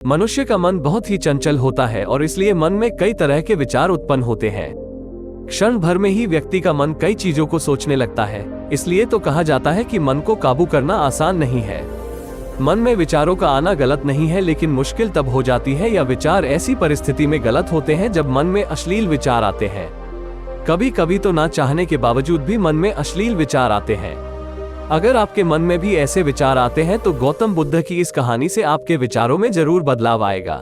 मनुष्य का मन बहुत ही चंचल होता है और इसलिए मन में कई तरह के विचार उत्पन्न होते हैं। क्षण भर में ही व्यक्ति का मन कई चीजों को सोचने लगता है। इसलिए तो कहा जाता है कि मन को काबू करना आसान नहीं है। मन में विचारों का आना गलत नहीं है, लेकिन मुश्किल तब हो जाती है या विचार ऐसी परिस्थिति में गलत होते हैं जब मन में अश्लील विचार आते हैं। कभी कभी तो ना चाहने के बावजूद भी मन में अश्लील विचार आते हैं। अगर आपके मन में भी ऐसे विचार आते हैं तो गौतम बुद्ध की इस कहानी से आपके विचारों में जरूर बदलाव आएगा।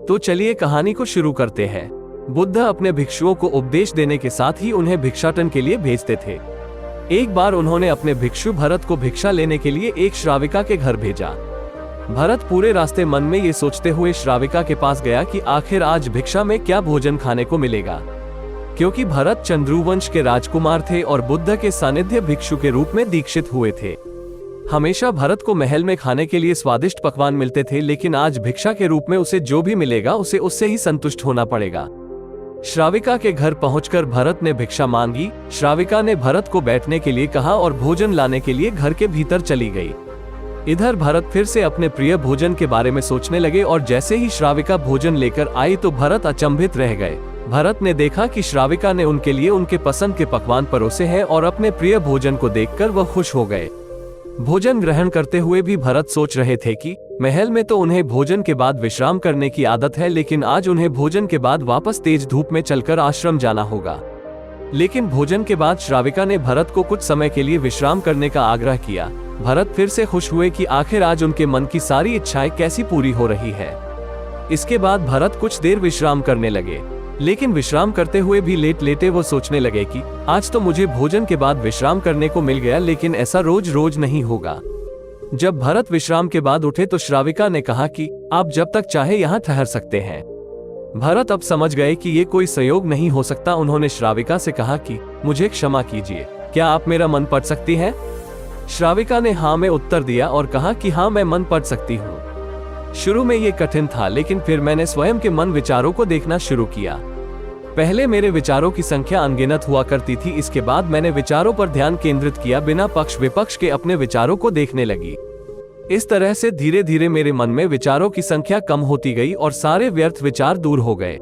तो चलिए कहानी को शुरू करते हैं। बुद्ध अपने भिक्षुओं को उपदेश देने के साथ ही उन्हें भिक्षाटन के लिए भेजते थे। एक बार उन्होंने अपने भिक्षु भरत को भिक्षा लेने के लिए एक श्राविका के घर भेजा। भरत पूरे रास्ते मन में ये सोचते हुए श्राविका के पास गया कि आखिर आज भिक्षा में क्या भोजन खाने को मिलेगा, क्योंकि भरत चंद्रुवंश के राजकुमार थे और बुद्ध के सानिध्य भिक्षु के रूप में दीक्षित हुए थे। हमेशा भरत को महल में खाने के लिए स्वादिष्ट पकवान मिलते थे, लेकिन आज भिक्षा के रूप में उसे जो भी मिलेगा उसे उससे ही संतुष्ट होना पड़ेगा। श्राविका के घर पहुंचकर भरत ने भिक्षा मांगी। श्राविका ने भरत को बैठने के लिए कहा और भोजन लाने के लिए घर के भीतर चली गई। इधर भरत फिर से अपने प्रिय भोजन के बारे में सोचने लगे और जैसे ही श्राविका भोजन लेकर आई तो भरत अचंभित रह गए। भरत ने देखा कि श्राविका ने उनके लिए उनके पसंद के पकवान परोसे हैं और अपने प्रिय भोजन को देखकर वह खुश हो गए। भोजन ग्रहण करते हुए भी भरत सोच रहे थे कि महल में तो उन्हें भोजन के बाद विश्राम करने की आदत है, लेकिन आज उन्हें भोजन के बाद वापस तेज धूप में चलकर आश्रम जाना होगा। लेकिन भोजन के बाद श्राविका ने भरत को कुछ समय के लिए विश्राम करने का आग्रह किया। भरत फिर से खुश हुए कि आखिर आज उनके मन की सारी इच्छाएं कैसी पूरी हो रही है। इसके बाद भरत कुछ देर विश्राम करने लगे, लेकिन विश्राम करते हुए भी लेट लेटे वो सोचने लगे कि आज तो मुझे भोजन के बाद विश्राम करने को मिल गया, लेकिन ऐसा रोज रोज नहीं होगा। जब भरत विश्राम के बाद उठे तो श्राविका ने कहा कि आप जब तक चाहे यहाँ ठहर सकते हैं। भरत अब समझ गए कि ये कोई संयोग नहीं हो सकता। उन्होंने श्राविका से कहा कि मुझे क्षमा कीजिए, क्या आप मेरा मन पढ़ सकती हैं? श्राविका ने हाँ में उत्तर दिया और कहा कि हाँ, मैं मन पढ़ सकती हूँ। शुरू में ये कठिन था, लेकिन फिर मैंने स्वयं के मन विचारों को देखना शुरू किया। पहले मेरे विचारों की संख्या अनगिनत हुआ करती थी, इसके बाद मैंने विचारों पर ध्यान केंद्रित किया, बिना पक्ष विपक्ष के अपने विचारों को देखने लगी। इस तरह से धीरे धीरे मेरे मन में विचारों की संख्या कम होती गई और सारे व्यर्थ विचार दूर हो गए।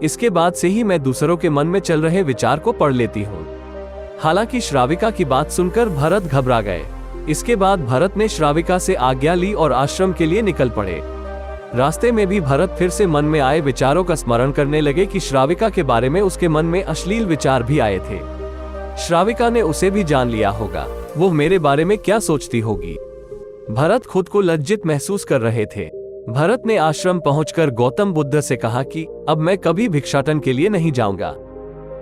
इसके बाद से ही मैं दूसरों के मन में चल रहे विचार को पढ़ लेती हूँ। हालांकि श्राविका की बात सुनकर भरत घबरा गए। इसके बाद भरत ने श्राविका से आज्ञा ली और आश्रम के लिए निकल पड़े। रास्ते में भी भरत फिर से मन में आए विचारों का स्मरण करने लगे कि श्राविका के बारे में उसके मन में अश्लील विचार भी आए थे। श्राविका ने उसे भी जान लिया होगा, वो मेरे बारे में क्या सोचती होगी। भरत खुद को लज्जित महसूस कर रहे थे। भरत ने आश्रम पहुंचकर गौतम बुद्ध से कहा कि अब मैं कभी भिक्षाटन के लिए नहीं जाऊंगा।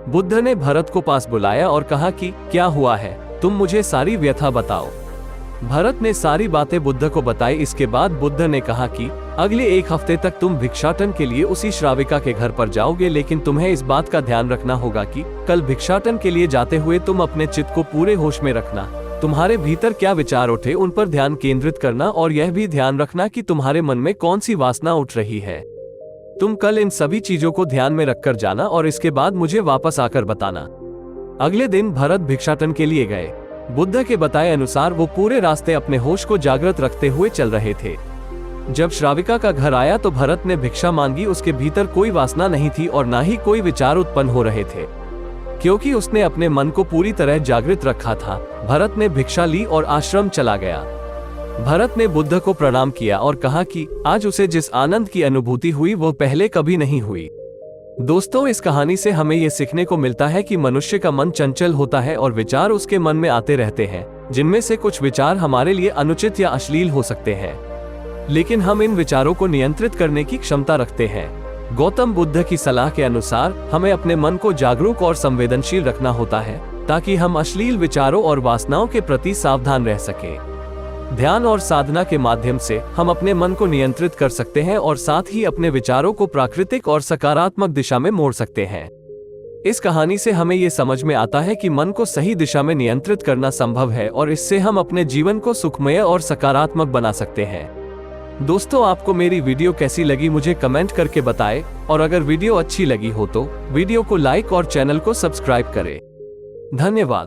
बुद्ध ने भरत को पास बुलाया और कहा कि क्या हुआ है, तुम मुझे सारी व्यथा बताओ। भरत ने सारी बातें बुद्ध को बताई। इसके बाद बुद्ध ने कहा कि अगले एक हफ्ते तक तुम भिक्षाटन के लिए उसी श्राविका के घर पर जाओगे, लेकिन तुम्हें इस बात का ध्यान रखना होगा कि कल भिक्षाटन के लिए जाते हुए तुम अपने चित्त को पूरे होश में रखना। तुम्हारे भीतर क्या विचार उठे उन पर ध्यान केंद्रित करना और यह भी ध्यान रखना कि तुम्हारे मन में कौन सी वासना उठ रही है। तुम कल इन सभी चीजों को ध्यान में रखकर जाना और इसके बाद मुझे वापस आकर बताना। अगले दिन भरत भिक्षाटन के लिए गए। बुद्ध के बताए अनुसार वो पूरे रास्ते अपने होश को जागृत रखते हुए चल रहे थे। जब श्राविका का घर आया तो भरत ने भिक्षा मांगी। उसके भीतर कोई वासना नहीं थी और ना ही कोई विचार उत्पन्न हो रहे थे, क्योंकि उसने अपने मन को पूरी तरह जागृत रखा था। भरत ने भिक्षा ली और आश्रम चला गया। भरत ने बुद्ध को प्रणाम किया और कहा कि आज उसे जिस आनंद की अनुभूति हुई वो पहले कभी नहीं हुई। दोस्तों, इस कहानी से हमें ये सीखने को मिलता है कि मनुष्य का मन चंचल होता है और विचार उसके मन में आते रहते हैं, जिनमें से कुछ विचार हमारे लिए अनुचित या अश्लील हो सकते हैं, लेकिन हम इन विचारों को नियंत्रित करने की क्षमता रखते हैं। गौतम बुद्ध की सलाह के अनुसार हमें अपने मन को जागरूक और संवेदनशील रखना होता है, ताकि हम अश्लील विचारों और वासनाओं के प्रति सावधान रह सकें। ध्यान और साधना के माध्यम से हम अपने मन को नियंत्रित कर सकते हैं और साथ ही अपने विचारों को प्राकृतिक और सकारात्मक दिशा में मोड़ सकते हैं। इस कहानी से हमें ये समझ में आता है कि मन को सही दिशा में नियंत्रित करना संभव है और इससे हम अपने जीवन को सुखमय और सकारात्मक बना सकते हैं। दोस्तों, आपको मेरी वीडियो कैसी लगी मुझे कमेंट करके बताएं और अगर वीडियो अच्छी लगी हो तो वीडियो को लाइक और चैनल को सब्सक्राइब करें। धन्यवाद।